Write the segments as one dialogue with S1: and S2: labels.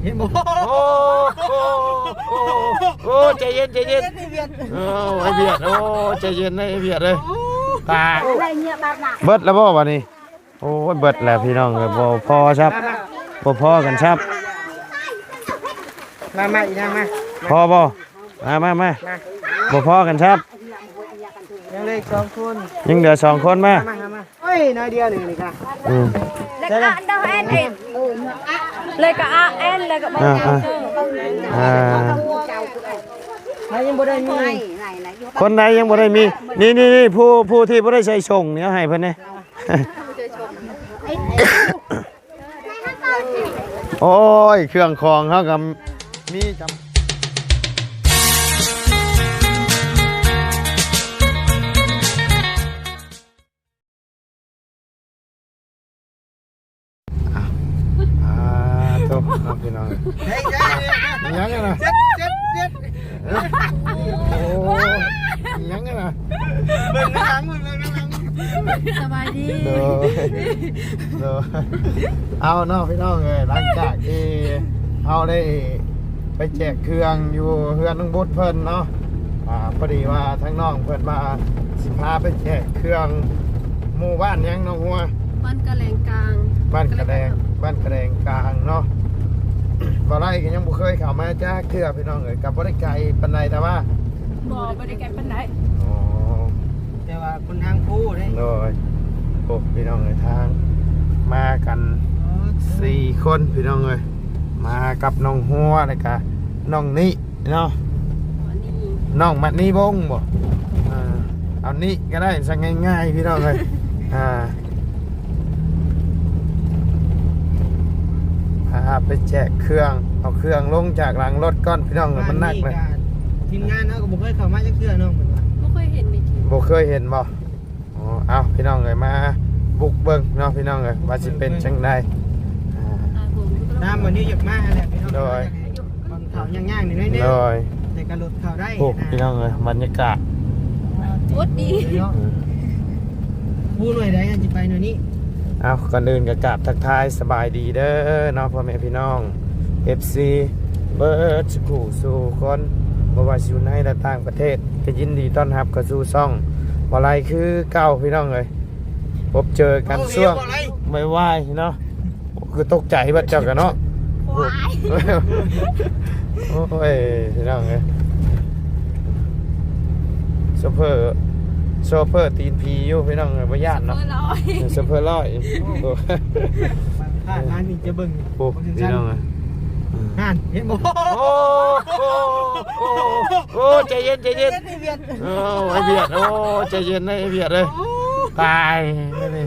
S1: เห็นบ่
S2: โอ้ใจเย็นใจเย็นโอ้ไอเบียดโอ้ใจเย็นนะไอเบียดเลยตาเบิดแล้วบ่วันนี้โอ้เบิดแล้วพี่น้องเลยบ่พอครับบ่พอกันครับ
S1: มาอีกนะมา
S2: พอบ่มาบ่พอกันครับ
S1: ยังเหลือ2คน
S2: ยังเหลือ2คนมา
S1: เฮ้ยน้อยเดียวนึงนี่ค่ะ
S3: เลยก็ดาวเอ็นเองเลยก็อาเอ็นเลยก็บอล
S1: ยังบ่ได้มี
S2: คนใดยังบ่ได้มีนี่ผู้ที่บ่ได้ใส่ชงเนี่ยให้เพิ่นนี่โอ้ยเครื่องคองเฮาก็มีจำพี่น้องยังไงนะโอ้ยังไงนะ
S1: เบิ่งหลัง
S3: สบายดี
S2: เอาเนาะพี่น้องเลยหลังจากที่เอาได้ไปแจกเครื่องอยู่เฮือนน้องบุตรเพิ่นเนาะพอดีว่าทั้งน้องเพิ่นมาสิพาไปแจกเครื่องหมู่บ้านยังน้องหัว
S3: บ้านกระแลงกลาง
S2: บ้านกระแดงกลางเนาะบ่ได้ก็ยังบ่เคยเข้ามาจ้าเทื่อพี่น้องเอ้ยกับบ่ได้ไกลปานใดแต่ว่า
S3: บ่ได้ไกลปานใด
S2: อ๋อ
S1: แต่ว่าคนทางผู้เด้
S2: โดยพวกพี่น้องเอ้ยทางมากัน4คนพี่น้องเอ้ยมากับน้องหัวแล้วก็น้องนี่เนาะน้องมัดนี่บงบ่เอานี่ก็ได้ซะง่ายๆพี่น้องเอ้ยไปแจกเครื่องเอาเครื่องลงจากหลังรถก้อนพี่น้องมันหนักเลย
S1: ทีมงานเนาะก็บ่เคยเข้ามาจักเทื่อน้อง
S3: บ่เคยเห็นมีที
S2: บ่เคยเห็นบ่อ๋อเอาพี่น้องเลยมาบุกเบิ่งเนาะพี่น้องเลยว่าสิเป็นจังได๋
S1: ตามวันนี้อยากมาแหละพี่น้องโดยคนเขาย่างๆนี่น้อยๆโดยแต่ก็รถเข้าได้
S2: พี่น้องเลยบรรยากาศ
S3: โคตรดี
S1: ผู้หน่วยใดสิไปหน่วยนี้
S2: เอาก่อนอื่นก็กราบทักทายสบายดีเด้อเนาะพ่อแม่พี่น้อง FC เบิร์ดสู่คนบ่ว่าอยู่ในและต่างประเทศก็ยินดีต้อนรับเข้าสู่ช่องบ่ไรคือเก่าพี่น้องเลยพบเจอกันช่วงไม่ไหวเนาะคือตกใจบัดเจ้ากันเนาะโอ้ยพี่น้องเลยโซเฟอร์ตีนพีอยู่พี่น้องบ่ย่านเนาะโซเฟอร์ร้อย
S1: ร้านนี้จะเบิ่ง
S2: พี่น้องอ่ะ
S1: เห็นบ่
S2: โอ้ใจเย็นโอ้ไอเบียดโอ้ใจเย็นนะไอเบียดเลยตายนี่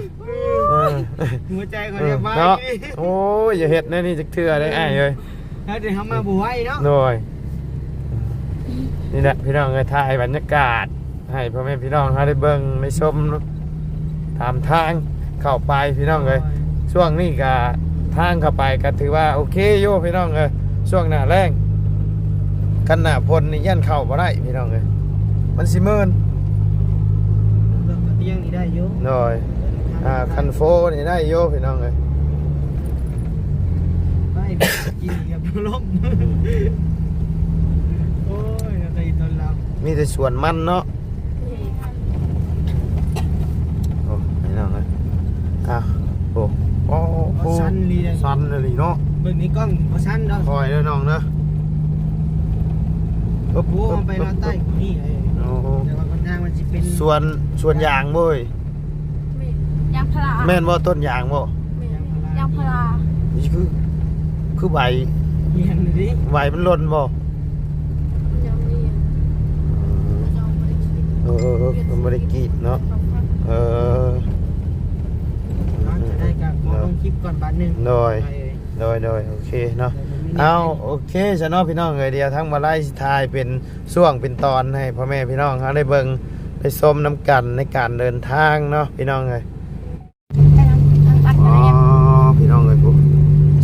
S1: หัวใจเขาเรียกว่า
S2: เนาะโอ้ยอย่าเห็ดนี่จักเทื่อได้ไอ้เลย
S1: แล้วเดี๋ยวเขามาบวยเนาะ
S2: โดยนี่แหละพี่น้องเลยถ่ายบรรยากาศให้พ่อแม่พี่น้องเขาได้เบิ่งได้ชมตามทางเข้าไปพี่น้องเลยช่วงนี้ก็ทางเข้าไปก็ถือว่าโอเคโย่พี่น้องเลยช่วงหน้าแรงกันหน้าพลนี่ยันเข้าบ่ได้พี่น้องเลยมันสิเมิน
S1: เตียงนี่ได้โย่
S2: โดยคันโฟนี่ได้โย่พี่น้องเลย
S1: ไปกินกับล้มโอ้ยอะไรตอนเรา
S2: มีแต่ส่วนมันเนาะโอ้พี่น้องเลยโอ้
S1: สั้น
S2: เลยเนาะ
S1: เบิ่งนี้กล้องสั้นเนาะ
S2: คอยเด้อน้องเนาะ
S1: ผู้ไปรอใต้นี่แต่ว่าคนทางมันสิเป็น
S2: ส่วนยางบ่ย
S3: ยางพารา
S2: แม่นบ่ต้นยางบ่
S3: ยางพารา
S2: นี่คือใบมันหล่นบ่มันบ่ได้กรีดเนาะ
S1: ได้กับมองคลิปก่อนบาทนึง
S2: โดยโอเคเนาะเอาโอเคซะเนาะพี่น้องเอ้ยเดียวทั้งมาไล่ทายเป็นช่วงเป็นตอนให้พ่อแม่พี่น้องเขาได้เบิ่งได้ชมน้ำกันในการเดินทางเนาะพี่น้องเอ้ยพี่น้องเอ้ยปุ๊บ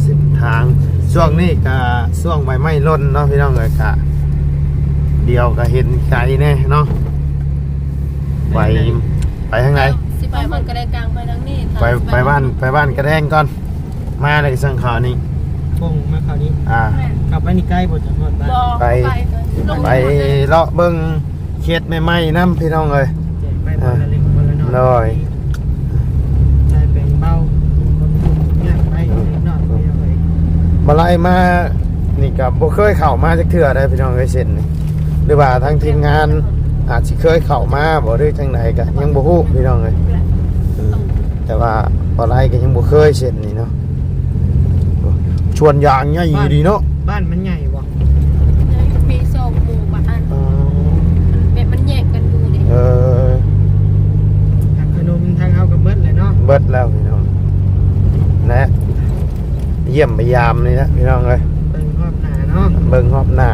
S2: สิบทางช่วงนี้ก็ช่วงใบไม้ร่นเนาะพี่น้องเอ้ยกะเดียวก็เห็นไกลแน่เนาะไปทางไหน
S3: สิไปบ้านกระแดงกลางไปทางนี้
S2: ไปบ้านกระแดงก่อนมาเลยสั่งข่าวนี้
S1: ปงมาคราวนี้
S3: แม่น
S1: กลับไปนี่ใกล้บ่จากฮอดบ้าน
S3: บ่
S2: ไป
S3: ลง
S2: ไปเลาะเบิ่งเขตใหม่ๆนำพี่น้องเอ้ย
S1: แจกไปคนละเล็กคนละน้อย
S2: น้อย
S1: ได้แบ่งเบาคนกลุ่มเนี่ยไปเล็กน้อยไปเอาไป
S2: บ่ไล่มานี่ก็บ่เคยเข้ามาจักเทื่อได้พี่น้องเอ้ยเส้นนี่หรือว่าทางทีมงานอาจสิเคยเข้ามาบ่หรือจังไดก็ยังบ่ฮู้พี่น้องเอ้ยแต่ว่าบ่ไล่ก็ยังบ่เคยเส้นนี่เนาะชวนยางใหญ่ดีเนาะ
S1: บ้านมันใหญ่บ่
S3: มีโซมหมู่บ้านแบบมันแยกกันอยู่ดิ
S2: เออ
S1: ทางขนมทางเอากับเบิดเลยเนาะ
S2: เบิดแล้วพี่น้องและเยี่ยมพยายามนี่นะพี่น้องเลย
S1: เบิ่งรอบหน้าเนาะ
S2: เบิ่งรอบหน้า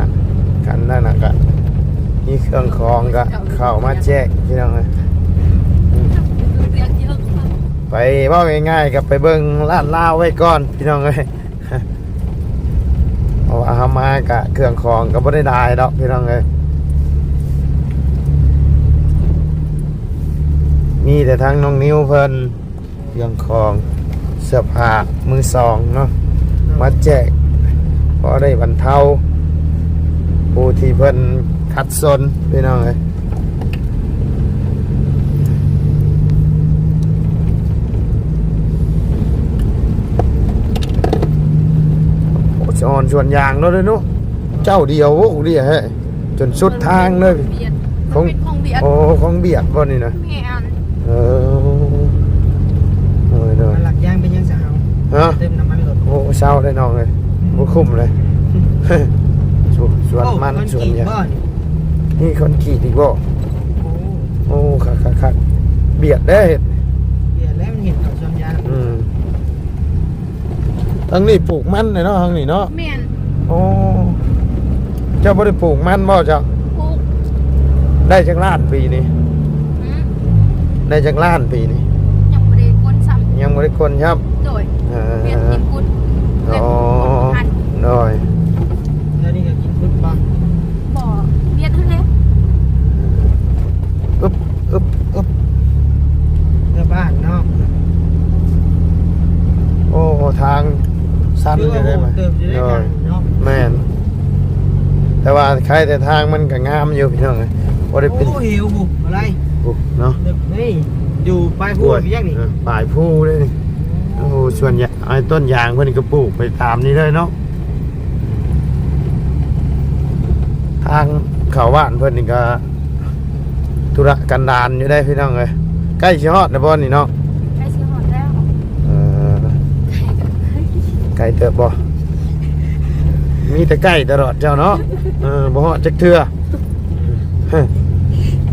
S2: กันนั่นน่ะก็มีเครื่องคองก็เข้ามาแจกพี่น้องเลย
S3: เรียกเยอะมาก
S2: ไปเว่าง่ายๆกับไปเบิ่งลาดลาวไว้ก่อนพี่น้องเลยเพราะว่าเอามากะเครื่องคองก็บ่ได้ได้ดอกพี่น้องเลยมีแต่ทั้งน้องนิ้วเพิ่นเครื่องคองเสื้อผ้ามือสองเนาะมาแจกพอได้บรรเทาผู้ที่เพิ่นขัดสนพี่น้องเลยโอ้ชอนชวนยางเนาะเลยเนาะเจ้าเดียวโอ้เดียวฮะจนสุดทางเลย
S3: เบียดมันเป็นของเบียด
S2: โอ้ของเบียดบ่นี่นะ
S3: แม่น
S2: เออโอ้ยเนาะ
S1: มันหลักยางเป็นยังสาว
S2: ฮะ
S1: เติมน้ำมันรถ
S2: โอ้เศร้าได้น้องเลยบ่คุ้มเลยสวนมัน
S1: โอ้
S2: สวนยาง
S1: บ้าน
S2: นี่คนขี่อีกบ่
S1: โอ้
S2: โอ้คักเบียดได้
S1: เบียดแล้วมันเห็นกับชนยาง
S2: ทางนี้ปลูกมันเลยเนาะทางนี้เนาะ
S3: แม่น
S2: โอ้เจ้าบ่ได้ปลูกมันบ่เจ้า
S3: ปลูก
S2: ได้จักล้านปีนี้
S3: หืม
S2: ได้จักล้านปีนี้
S3: ยังบ่ได้ก้นซ้
S2: ยังบ่ได้คนครับ
S3: ำโดย
S2: เอ
S3: เบียด
S2: อ
S3: กินกุด
S2: โอ้น้อย
S1: แล้วนี่ก็กินฟุตบอล
S3: บ่เบียดทะเล
S2: อึ๊บอึ๊บอึ๊บ
S1: เพื่อบ้านเนาะ
S2: โอ้ทางสั้นอยู่ได้ไหม
S1: เติมจะได้
S2: น้อ
S1: ทาย งเนาะ
S2: แม่นแต่ว่าใครแต่ทางมันก็งามอยู่พี่น้องเอ้ยบ่ได้เป็น
S1: โอ้หิวบุกอะไร
S2: ปุ๊บเนาะ
S1: นี่อยู่ปลายพูดพี่ยังนี่
S2: ปลายผู้เลยนี่โอ้โหส่วนใหญ่ไอ้ต้นยางเพิ่นก็ปลูกไปตามนี้เลยเนาะทางเขาบ้านเพิ่นนี่ก็ธุระกันดารอยู่ได้พี่น้องเอ้ยใกล้สิฮอดแล้วบ่นี่เนาะ
S3: ใกล้สิฮอดแล้ว
S2: เออไกลเติบบ่มีแต่ใกล้ตลอดเจ้าเนาะบ่ฮอดจักเทื่อ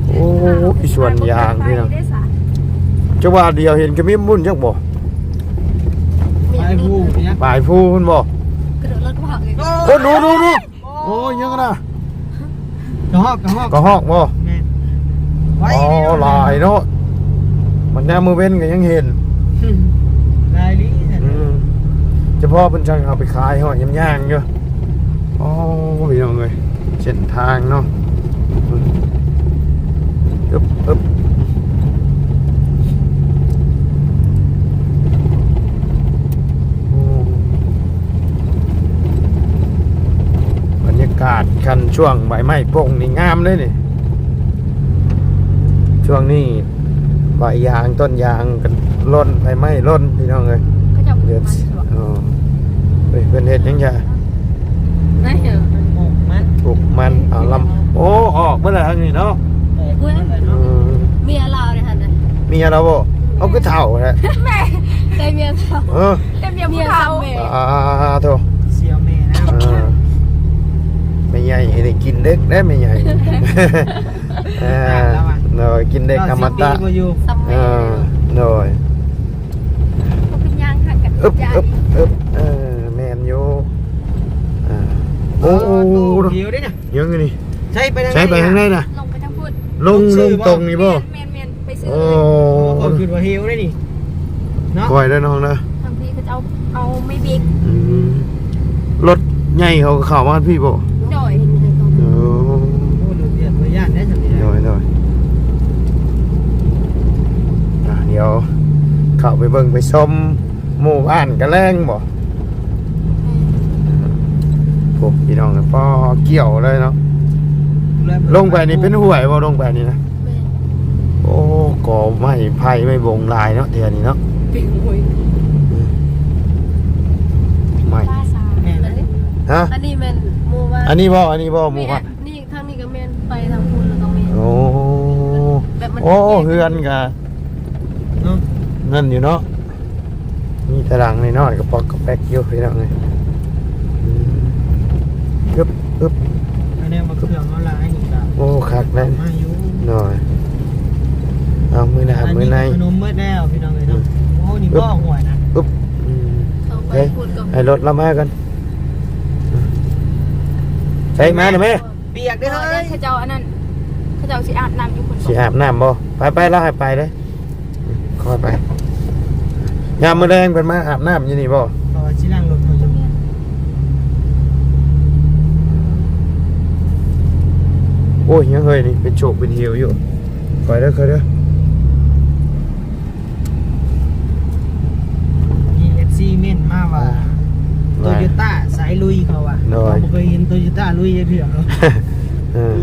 S2: โอ้ยส่วนยางพี่น้อง
S3: ได้สะ
S2: จังว่าเดียวเห็นก็มีมุ่นจักบ่
S1: ปลายพูพี่ยัง
S2: ปลายผู้เพิ่นบ่
S3: กระโดดรถผักเลย
S2: โอ้ดูโอ้ยยังนะ
S1: กระหอกกระหอก
S2: ก็ฮอกบ่
S1: แม่ไว้
S2: อ๋อหลายเนาะมันแนวมือเว้นก็ยังเห็น
S1: ลายนี้
S2: เฉพาะเพิ่นจังเอาไปขายหอยย่างๆอยู่อ๋อพี่น้องเอ้ยเส้นทางเนาะอึ๊บโอ้บรรยากาศคันช่วงใบไม้โป่งนี่งามเลยนี่ช่วงนี้ใบยางต้นยางกันร่นใบไม้ร่นพี่น้องเอ้ย
S3: ก็จะ
S2: เดือน
S3: มันสวย
S2: อ๋อเป็นเห็ดยังไง
S3: นั่นเหรอ
S1: โอ้มัน
S2: ปลูกมันเอาลำโอ้ออกเมื่อไหร่ทางนี้เนาะ
S3: กูนะ
S2: เออ
S3: เมียเราเนี่ยฮะเนี่ย
S2: มีอะไรบ่เอาก็เท่าแหละ
S3: แม่ได้เมียเรา
S2: เออ
S3: ได้เมียผู้เฒ่าแม่
S2: โถ
S1: เซียวแม่นะ
S2: ไม่ใหญ่ได้กินเด็กได้ไม่ใหญ่หน่อยกินเด็กอมตะ
S1: อยู่
S3: ซัมเม
S2: หน่อย
S3: เขาเป็นย่างค่ะกับ
S2: อึ๊บ
S3: ยาย
S2: แมนอยู่โอ้
S1: หิวได้น่ะ
S2: ยังไงนี่
S1: ใช้ไป
S2: ใช้ไปทางไหนน่ะ
S3: ลงไปทางพูด
S2: ลงตรงนี่บ่
S3: เมียนไปซื้อ
S2: โอ้
S1: โอ้คือว่าหิวได้นี่เนาะ
S2: คอยได้น้องนะ
S3: ทางพี่ก็จะเอาไม่บิ๊ก
S2: รถใหญ่เขาเข้ามาพี่บ่
S3: หน่อย
S2: โอ้
S1: โอ้ดูเดือดตัวย่านได้สักที
S2: หน่อยเดี๋ยวเข้าไปเบิ่งไปชมหมู่บ้านกระแลงบ่ พี่น้องพอเกี่ยวเลยเนาะลงไปนี่เป็นห่วยบ่ลงไปนี่นะโอ้ก่อไม้ไผ่ไม่บงลายเนาะเดี๋ยวนี้เนาะ
S3: ปิงหวย
S2: ไม่
S3: ป้าสา
S2: ฮะ
S3: อันนี้แม่นหมู่ว่า
S2: อันนี้บ่หมู่ฮะ
S3: นี่ทางนี้ก็แม่นไปทางพุ่นแล้วก็แม่น
S2: โอ้
S3: แบบมัน
S2: โอ้เฮือนกะนั่นอยู่เนาะมีตารางน้อยๆกระปอกกระแป๊กอยู่พี่น้องเลยอึ๊บ
S1: อันนี้มันเครื่องออนไลน์นี่ครับ
S2: โอ้คักเลย
S1: มาอยู่
S2: หน่อยเอามือหน้ามือใน
S1: ขนมเมื่อแล้วพี่น้องเลยเนาะโอ้นี่บ่ห่วยนะ
S2: อึ๊บ
S3: เข้าไป
S2: เฮ้ย
S3: พูดกับ
S2: ให้รถเรามากันใช่มาหน่อยไหม
S1: เปียกได้อ
S3: เขา
S1: เฮ้ย
S3: เขาเจ้าอันนั้นเขาเจ้าสิอาบน้ำอยู่คน
S2: สิอาบน้ำบ่ไปแล้วให้ไปเลยค่อยไปยามมื้อแรงเพิ่นมาอาบน้ำอยู่นี่บ่
S1: ก็สิล้างรถเขาอยู่
S2: โอ้ยยังเฮ้ยนี่เป็นโฉกเป็นเหี่ยวอยู่ไปเด้อเคยเด้อ
S1: มี FC เม่นมาว่าโตโยต้าสายลุยเขาอ่ะเราบ่เคยเห็นโตโยต้าลุยเพียงเนาะ
S2: เออ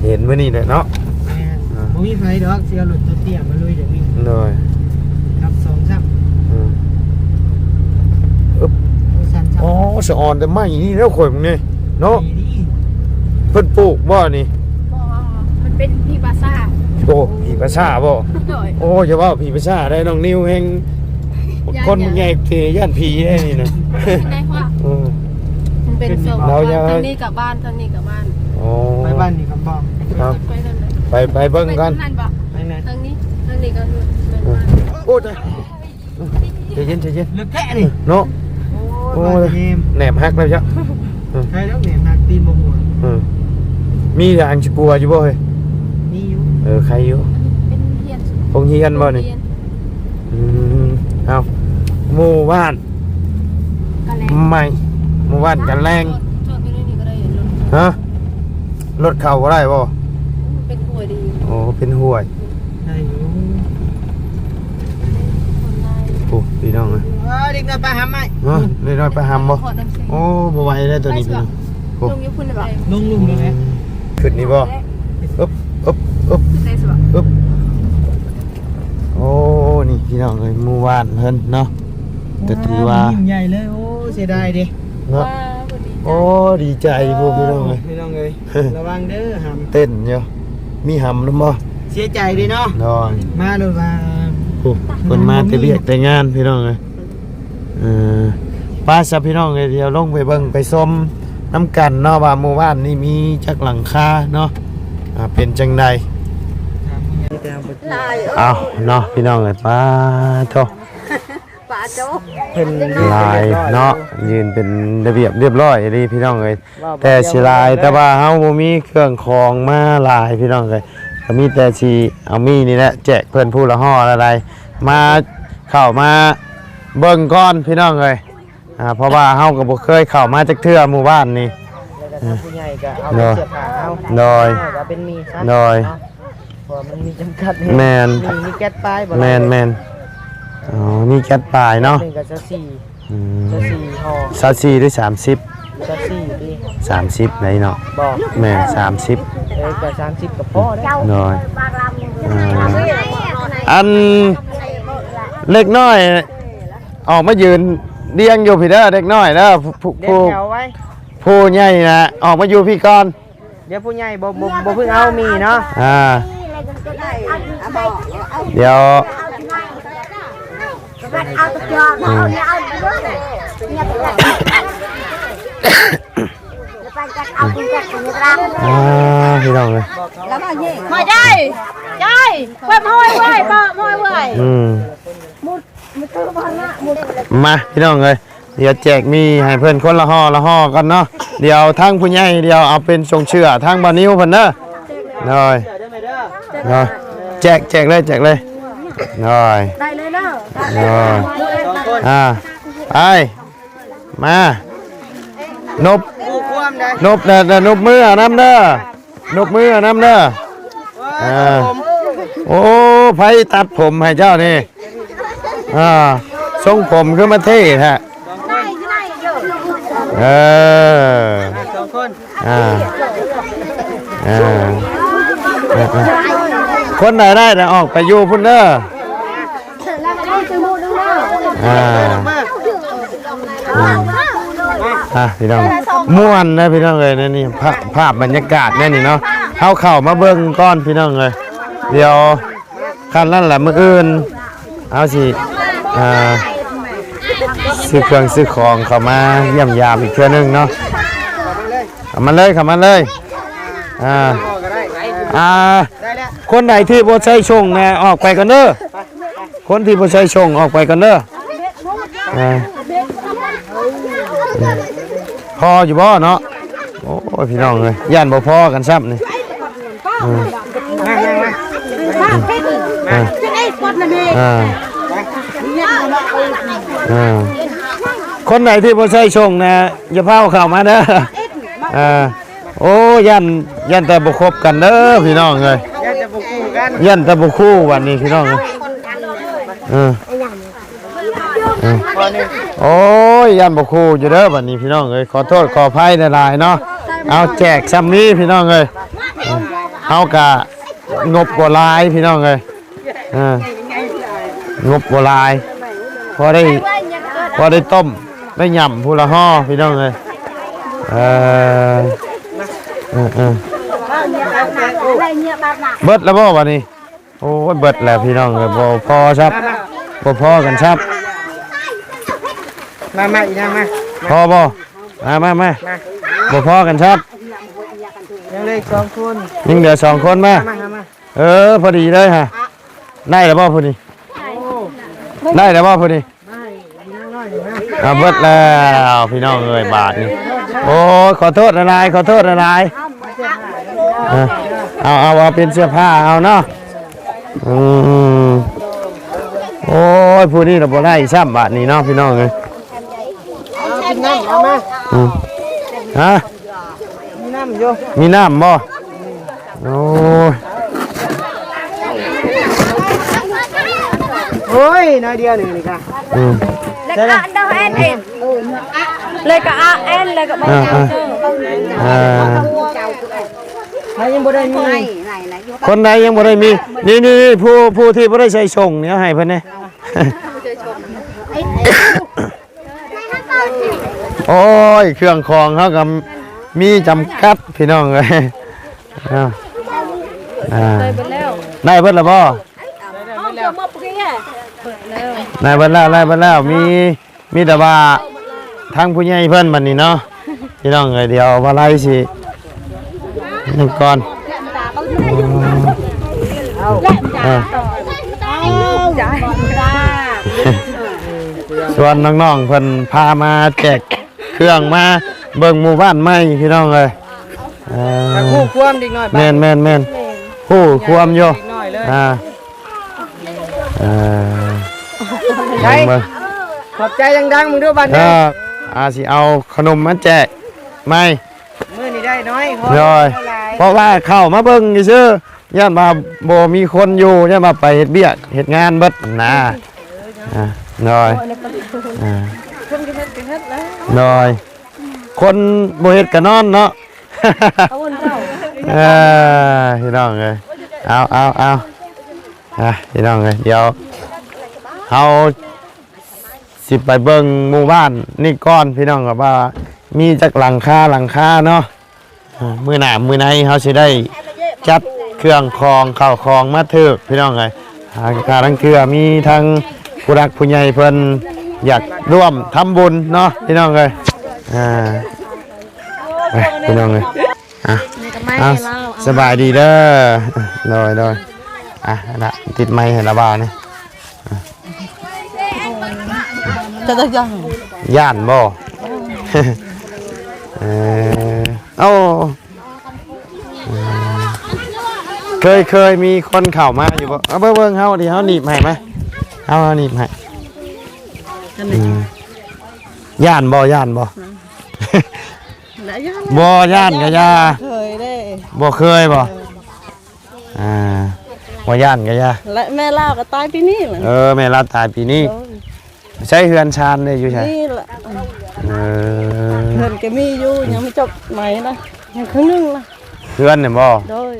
S2: เห็นมื้อนี้แหละเนาะ
S1: แม่บ่มีไฟดอกเสียรถตัวเตี้ยมาลุยเดี๋ยวนี้
S2: หน่อย
S1: ครับ2 3
S2: อืมอึ๊บ
S1: สั่นๆ
S2: อ๋อสะออนแต่ไม่นี่แล้วข่อยมึงนี่เนาะ
S1: นี่
S2: เพิ่นปลูกบ่นี่
S3: บ่มันเป็นพี่ปลาซ่า
S2: โอ้ผีประชาบ่
S3: โดย
S2: โอ้อย่าว่าผีประชาได้น้องนิวแห่งคนใหญ่เทย่านผีได้นี่นะ
S3: ได้ว่า
S2: เออ
S3: มันเป็นส่ง
S2: เราจะ
S3: ทางนี้กลับบ้านทางนี้กลับบ้าน
S2: โอ้
S1: ไปบ้านนี่ครับพ่อ
S2: ครับ
S3: ไปทางไหน
S2: ไปเบิ่งกัน
S3: ไปทางนั้นบ่
S1: ไปไหน
S3: ทางนี้ก็เป็นบ้าน
S2: โอ้ยใจเย็น
S1: เลือกแค่นี่
S2: เนาะ
S1: โอ้ยเกม
S2: แหนบฮักแล้วจ้ะ
S1: ใครแล้วเนี่ยหักตีนบ่หัว
S2: มีทางสิปัวอยู่บ่เฮ้ย
S1: นี่อยู่
S2: ใครอยู่
S3: เป็นเฮียน
S2: คงเฮียนบ่นี่เอาหมู่บ้าน
S3: กะแล
S2: ใหม่หมู่บ้านกันแรง
S3: จอดไปนี่ก็ได้รถ
S2: ฮะรถเข้าบ่ได้บ่
S3: เป็นหวยดี
S2: โอ้เป็นห่วย
S1: ได้อยู่
S3: คนได้
S2: โอ้พี่น้องนะ
S1: เด็กน้อยไปหาไหม
S2: เนาะเลยน้อยไปหำบ่
S3: ขอน้ำเสียง
S2: โอ้บ่ไหวแล้วตัวนี้พี่น้องโอ้
S3: ลงยุคุณอะไร
S1: ลุงเลย
S2: ขึ้นนี่บ่อึ๊บ
S3: ใส่สบ
S2: โอ้นี่พี่น้องเอ้ยหมู่บ้านเพิ่นเนาะก็ถือว่า
S1: ยิ่งใหญ่เลยโอ้เสียดายดิ
S2: เนาะ โอ้ดีใจพวกพี่น้องเอ้ย
S1: พี่น้องเลยระวังเด้อห
S2: เต้นอยู่มีหำนำบ่
S1: ำเสียใจดิเนาะ
S2: นอน
S1: มาดูว่า
S2: โอ้เพิ่นมาแต่เวียกแต่งานพี่น้องเอ้ยป้าซะพี่น้องเอ้ยเดี๋ยวลงไปเบิ่งไปชมน้ำกันเนาะว่าหมู่บ้านนี่มีจักหลังคาเนาะเป็นจังได
S3: ลาย
S2: เอาเนาะพี่น้องเอ้ยป้าโต
S3: ปลาโจ๊ก
S1: เป็น
S2: ลายเนาะยืนเป็นระเบียบเรียบร้อยดีพี่น้องเอ้ยแต่สิลายแต่ว่าเฮาบ่มีเครื่องของมาลายพี่น้องเอ้ยก็มีแต่สิเอามีนี่แหละแจกเพิ่นผู้ละห่ออะไรมาเข้ามาเบิ่งก่อนพี่น้องเอ้ยเพราะว่าเฮาก็บ่เคยเข้ามาจักเทื่อหมู่บ้านนี่
S1: ผู้ใหญ่ก็เอา
S2: เนาะ
S1: เสื้อผ้าเอา
S2: โดย
S1: ก็เป็นมีซัด
S2: โดย
S1: เพราะมันมีจำกัด
S2: แม่น
S1: มีแก๊สป้ายบ่
S2: แม่นอ๋อนี่แก๊สปลายเนาะ
S1: หนึ่งกับจะสี่
S2: อืม
S1: จะสี่ห่อ
S2: 24หรือ30
S1: จะสี่ดิ
S2: 30ไหนเนาะ
S1: บอก
S2: แม่น30
S1: กับ30กับพ่อได้
S2: โดยอันเล็กน้อยออกมายืนเรียงอยู่พี่เด้อเด็กน้อยเด้อ
S1: เด็กแถวไว้
S2: ผู้ใหญ่นะออกมาอยู่พี่ก่อน
S1: เดี๋ยวผู้ใหญ่บ่เพิ่งเอามีเนาะ
S2: เดี๋ยว
S3: เอาตะจอนเอาเนี่ยเอาด้วยเนี่ยไปเลยไปจัดเอาคุณจัดคุณรัง
S2: พี่น้องเลย
S3: แล้วก็ยิงมาได้ได้เว้ยห้อยเว้ยบ่ห้อยเว้ย
S2: มาพี่น้องเลยเดี๋ยวแจกมีให้เพื่อนคนละห่อกันเนาะเดี๋ยวทั้งผู้ใหญ่เดี๋ยวเอาเป็นทรงเชื่อทั้งบานิ้วเพิ่นเด้อหน่อยแจกเลยหน่อย
S3: ได้เลยเนาะ
S2: หน่อยไปมานบ
S1: ผู้ความได้
S2: นบเด้อนบมือน้ำเด้อนบมือน้ำเด้อโอ้ไผตัดผมให้เจ้านี่ทรงผมคือมาเท่ฮะ
S1: สองคน
S2: คนไหนได้แต่ออกไปอยู่พุ่นเด้อพี่น้องม่วนนะพี่น้องเลยนี่ภาพบรรยากาศนี่เนาะเข้ามาเบิ่งก้อนพี่น้องเลยเดี๋ยวขั้นนั่นแหละมื้ออื่นเอาสิซื้อเครื่องซื้อของเข้ามาเยี่ยมยามอีกเทื่อนึงเนาะเข้ามาเลยคนไหนที่บ่ใช้ชงนะออกไปกันเด้อคนที่บ่ใช้ชงออกไปกันเด้อพออยู่บ่เนาะโอ้ยพี่น้องเลยย่านบ่พอกันซ้ำนี่คนไหนที่บ่ใช้ชงนะอย่าพาเข้ามาเด้อโอ้ยันแต่บ่คบกันเด้อพี่น้องเลยยันแต่บ่คู่วันนี้พี่น้องเลยโอ้ยยันบ่คู่อยู่เด้อวันนี้พี่น้องเลยขอโทษขออภัยหลายๆเนาะเอาแจกซ้ำนี้พี่น้องเลยเอากะงบบ่หลายพี่น้องเลยงบบ่หลายพอได้ต้มได้ยำผู้ละห่อพี่น้องเลยเบิดแล้วบ่วันนี้โอ้ยเบิดแล้วพี่น้องเลยบ่พอครับบ่พอกันครับ
S1: มาอีกนะมา
S2: พอบ่มาบ่พอกันครับ
S1: ยังเหลือ2คน
S2: ยังเหลือ2คนมาพอดีเลยฮะได้แล้วบ่พอดีได้แล้วบ่พอดีเบิดแล้วพี่น้องเอ้ยบาทนี่โอ้ขอโทษหลายเอาเป็นเสื้อผ้าเอาเนาะโอ้ยผู้นี้เราบ่ได้ซ้ำบาทนี่เนาะพี่น้องเอ้ย
S1: กินน้ำเอามา
S2: ฮะ
S1: มีน้ำอยู่
S2: มีน้ำบ่โอ้ย
S1: น้อยเดียวหนึ่งนี่ค่ะ
S3: เล็กอันเดอร์แอนเอ็นเลยก็เอ็นเลยก็ไม่
S1: ยังบ่ได้มี
S2: คนไหนยังบ่ได้มีนี่ผู้ที่บ่ได้ใช้ชงเนี่ยให้เพิ่นนี่โอ้ยเครื่องของเขาก็มีจำกัดพี่น้องเลยได้เบิดแล้วบ่ได้เบิดแล้วมีแต่ว่าทางผู้ใหญ่เพิ่นบัดนี้เนาะพี่น้องเอ้ยเดี๋ยวว่าไล่สินึงก่อนส่วนน้องๆเพิ่นพามาแจกเครื่องมาเบิ่งหมู่บ้านใหม่พี่น้องเอ้ย
S1: คู่ความอีกหน่อย
S2: แม่นคู่ความอยู่
S1: ขอบใจดังๆมึงด้วยบ้านนี้
S2: สิเอาขนมมาแจกไหม
S1: มื้อนี้ได้น้อย
S2: เพราะว่าเข้ามาเบิ่งซื่อย่านมาบ่มีคนอยู่ย่านมาไปเฮ็ดเบี้ยเฮ็ดงานเบิดนะน้อยคนบ่เฮ็ดก็นอนเนาะพี่น้องเอ้ยเอาพี่น้องเอ้ยเดี๋ยวเฮาสิไปเบิ่งหมู่บ้านนี่ก่อนพี่น้องก็ว่ามีจักหลังคาเนาะมื้อหน้ามื้อในเฮาสิได้จัดเครื่องคองข้าวคองมาถึกพี่น้องเอ้ยทั้งเครือมีทั้งผู้รักผู้ใหญ่เพิ่นอยากร่วมทำบุญเนาะพี่น้องเอ้ยพี่น้องเอ้ยสบายดีเด้อโดยละติดไม้ให้ระบาเนี่ย
S3: จะได้
S2: ย่านบ่เคยมีคนเข้ามาอยู่บ่เอาเบิ่งเฮาดิเฮาหนีบให้มั้ยเฮาหนีบให้ย่านบ่บ่ย่านก็ย่า
S3: เคยได้
S2: บ่เคยบ่บ่ย่านก็ย่า
S3: และแม่ลาวก็ตายปีนี้แหละ
S2: แม่ลาวตายปีนี้ใช้เฮือนชานได้อยู่ใช่
S3: นี่แหละ
S4: เพิ่นก็มีอยู่ยังไม่จบไหมนะยังครึ่งนึงนะ
S2: เพื่อนเนี่ยบ่
S4: โดย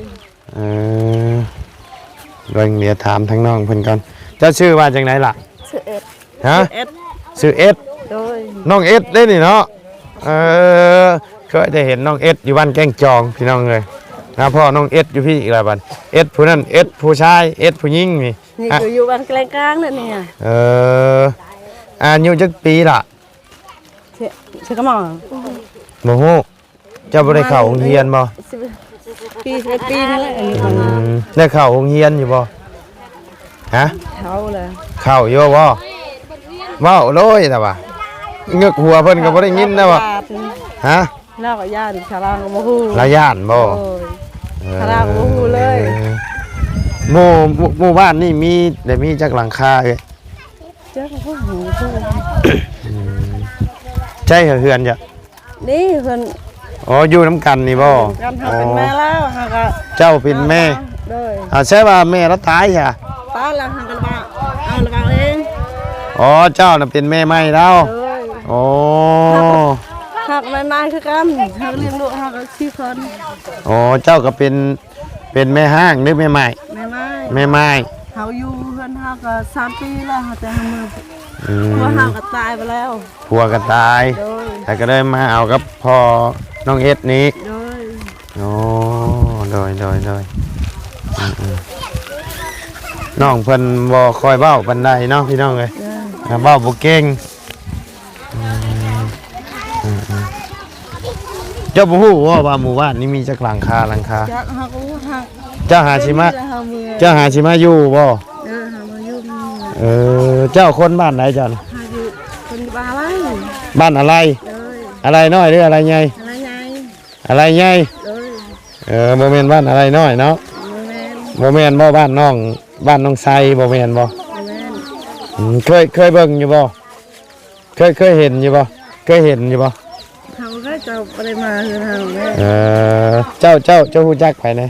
S2: โดยเดี๋ยวถามทั้งน้องเพิ่นก่อนเจ้าชื่อว่าจังไดล่ะ
S3: 11
S2: ฮะ
S4: เอ็ด
S2: ชื่อเอส
S4: โดย
S2: น้องเอสได้นี่เนาะเคยได้เห็นน้องเอสอยู่บ้านแก้งจองพี่น้องเลยนะพ่อน้องเอสอยู่พี่อีกหลายบันเอสผู้นั้นเอสผู้ชายเอสผู้หญิงนี่
S4: นี่ก็อยู่บ้านกลางๆนั่นนี่
S2: อายุจักปีล่ะ
S4: เชื่อก็มอง
S2: บ่ฮู้เจ้าบ่ได้เข้าโรงเรียนบ่
S4: ปี11ปีนี่แหละอันนี้
S2: ได้เข้าโรงเรียนอยู่บ่ฮะ
S4: เขาเลย
S2: เข้าอยู่บ่เว้าโลยแต่ว่าเงึกหัวเพิ่นก็บ่ได้ยินนะว่าฮะ
S4: แล้วก็ย่านชาลางก็บ่ฮู้
S2: ละย่านบ่
S4: โอ้ย ชาวลาวบ่ฮู้เลย
S2: หมู่บ้านนี่มีได้มีจักหลังคาเอ้ย
S4: เจ้าก็ฮู้ฮู้
S2: ใช่เฮือนจ้ะ
S4: นี่เพิ่น
S2: อ๋ออยู่น้ำกันนี่บ่
S4: กันเฮาเป็นแม่แล้วเฮาก็
S2: เจ้าเป็นแม่
S4: โดย
S2: ใช่ว่าแม่แล้วตายจ้ะ
S4: ป้าแล้วเฮาก็บ่เอาละบ่เอง
S2: อ๋อเจ้าน่ะเป็นแม่ใหม่แล้ว
S4: โดย
S2: โอ้
S4: หักนายคือกันเฮาเลี้ยงลูกเฮาก็4คน
S2: อ๋อเจ้าก็เป็นแม่ห้างหรือแม่ใหม่
S4: แม่ไม้
S2: แม่ไม้
S4: เฮาอยู่เพิ่นเฮาก็3ปีแล้วเฮาแต่เฮามือ
S2: อืม
S4: ผัวเฮาก็ตายไปแล้ว
S2: ผัวก็ตาย
S4: โดย
S2: แต่ก็ได้มาเอากับพ่อน้องเอสนี้
S4: โดย
S2: โอ้โดยอืมน้องเพิ่นบ่คอยเว้าปานใดเนาะพี่น้องเอ้ยเว้าบ่เก่งเจ้าบ่ฮู้ว่าหมู่บ้านนี้มีจักหลังคา
S4: จักเฮาก็หัก
S2: เจ้าหาชิมา
S4: เฮามือ
S2: เจ้าหาชิมาอยู่บ่
S4: เฮามาอยู่นี่
S2: เจ้าคนบ้านไหนจ้ะ
S4: เฮาอยู่คนบ้านอะไร
S2: บ้านอะไร
S4: โดย
S2: อะไรน้อยหรืออะไรใหญ่
S4: อะไรไง
S2: อะไรใหญ่
S4: โดย
S2: บ่แม่นบ้านอะไรน้อยเนาะ
S4: บ่แม่น
S2: บ่แม่นบ่บ้านน้องไซบ่แม่นบ่
S4: บ่แม่น
S2: เคยเบิ่งอยู่บ่เคยเห็นอยู่บ่เคยเห็นอยู่บ่
S4: เฮาก็จะบ่ได้มาคือเฮาแม่
S2: เจ้าฮู้จักไผแน่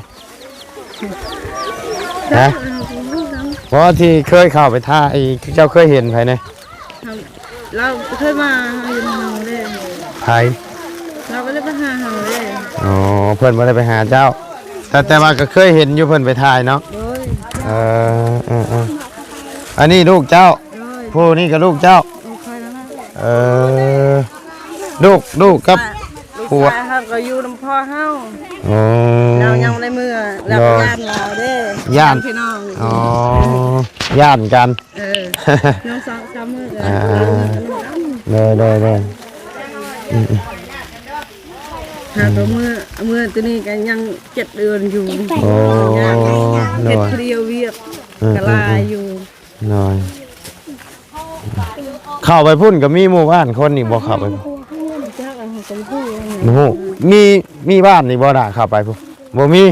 S2: ฮะเพราะที่เคยเข้าไปท่าไอ้เจ้าเคยเห็นไผแน่
S4: เราเคยมาอยู่เฮาเด้
S2: ไผ
S4: เราก็เลยไปหาเฮาเด้
S2: อ๋อเพิ่นบ่ได้ไปหาเจ้า แต่ว่าก็เคยเห็นอยู่เพิ่นไปถ่ายเนาะ
S4: โดย
S2: อันนี้ลูกเจ้า
S4: โดย
S2: ผู้นี้ก็ลูกเจ้า
S4: โอเคแล้วนะ
S2: ลูกกับ
S4: ลูกชายเฮาก็อยู่นำพ่อเฮา
S2: อ๋อ
S4: เรายังบ่ได้มือแล้วย่านเราเด้
S2: ย่าน
S4: พี่น้อง
S2: อ๋อย่านกัน
S4: น้อง2-3มื้อก็
S2: เลย
S4: หาตัวมื้อตัวนี้ก็ยัง7เดือนอยู่
S2: โอ้
S4: ย่าน
S2: เล
S4: เฮ็ด
S2: ย
S4: เรียวเวียกกะลายอยู่
S2: เลยเข้าไปพุ่นก็มีหมู่บ้านคนนี่บ่เข้าไป
S4: จักอันของคนผู้
S2: โอ้โหมีบ้านนี่บ่ได้เข้าไปพุ่นบ่มี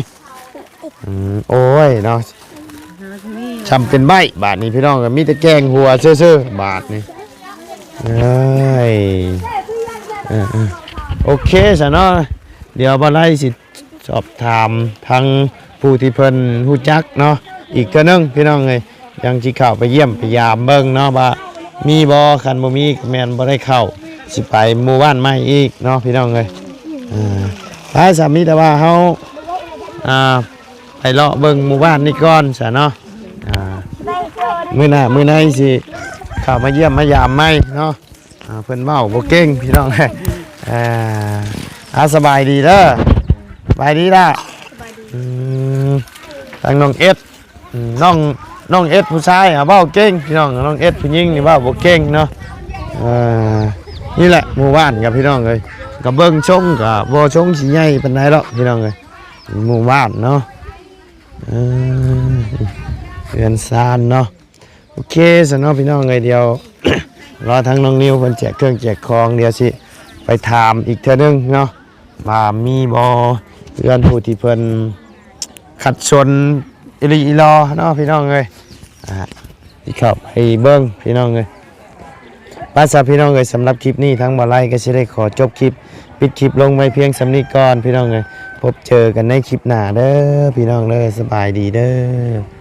S2: โอ้ยเนาะ
S4: หาที่นี่
S2: จำเป็นใบบาทนี้พี่น้องก็มีแต่แกงหัวซื่อๆบาทนี้เอ้ยโอเคซะเนาะเดี๋ยวบ่ไล่สิสอบถามทางผู้ที่เพิ่นฮู้จักเนาะอีกเทื่อนึงพี่น้องเอ้ยยังสิเข้าไปเยี่ยมไปยามเบิ่งเนาะว่ามีบ่คันบ่มีก็แม่นบ่ได้เข้าสิไปหมู่บ้านใหม่อีกเนาะพี่น้องเอ้ยถ้าสามีแต่ว่าเฮาไปเลาะเบิ่งหมู่บ้านนี่ก่อนซะเนาะมื้อหน้าสิเข้ามาเยี่ยมมายามใหม่เนาะเพิ่นเว้าบ่เก่งพี่น้องเอ้ยสบายดีเด้อสบายดีล่ะทางน้องเอสน้องเอสผู้ชายเว้าเก่งพี่น้องน้องเอสผู้หญิงนี่เว้าบ่เก่งเนาะนี่แหละหมู่บ้านกับพี่น้องเอ้ยก็เบิ่งชงก็บ่ชงสิใหญ่ปานใดหรอกพี่น้องเอ้ยหมู่บ้านเนาะเรือนซานเนาะโอเคสำหรับพี่น้องเลยเดียว รอทั้งน้องนิวเพิ่นแจกเครื่องแจกของเดี๋ยวสิไปถามอีกเทื่อนึงเนาะว่ามีบ่เรือนผู้ที่เพิ่นขัดชนอิลีอีลอเนาะพี่น้องเลยที่เข้าไปเบิ่งพี่น้องเลยป้าสาวพี่น้องเลยสำหรับคลิปนี้ทั้งบ่ไล่ก็สิได้ขอจบคลิปปิดคลิปลงไว้เพียงสำนี้ก่อนพี่น้องเลยพบเจอกันในคลิปหน้าเด้อพี่น้องเด้อสบายดีเด้อ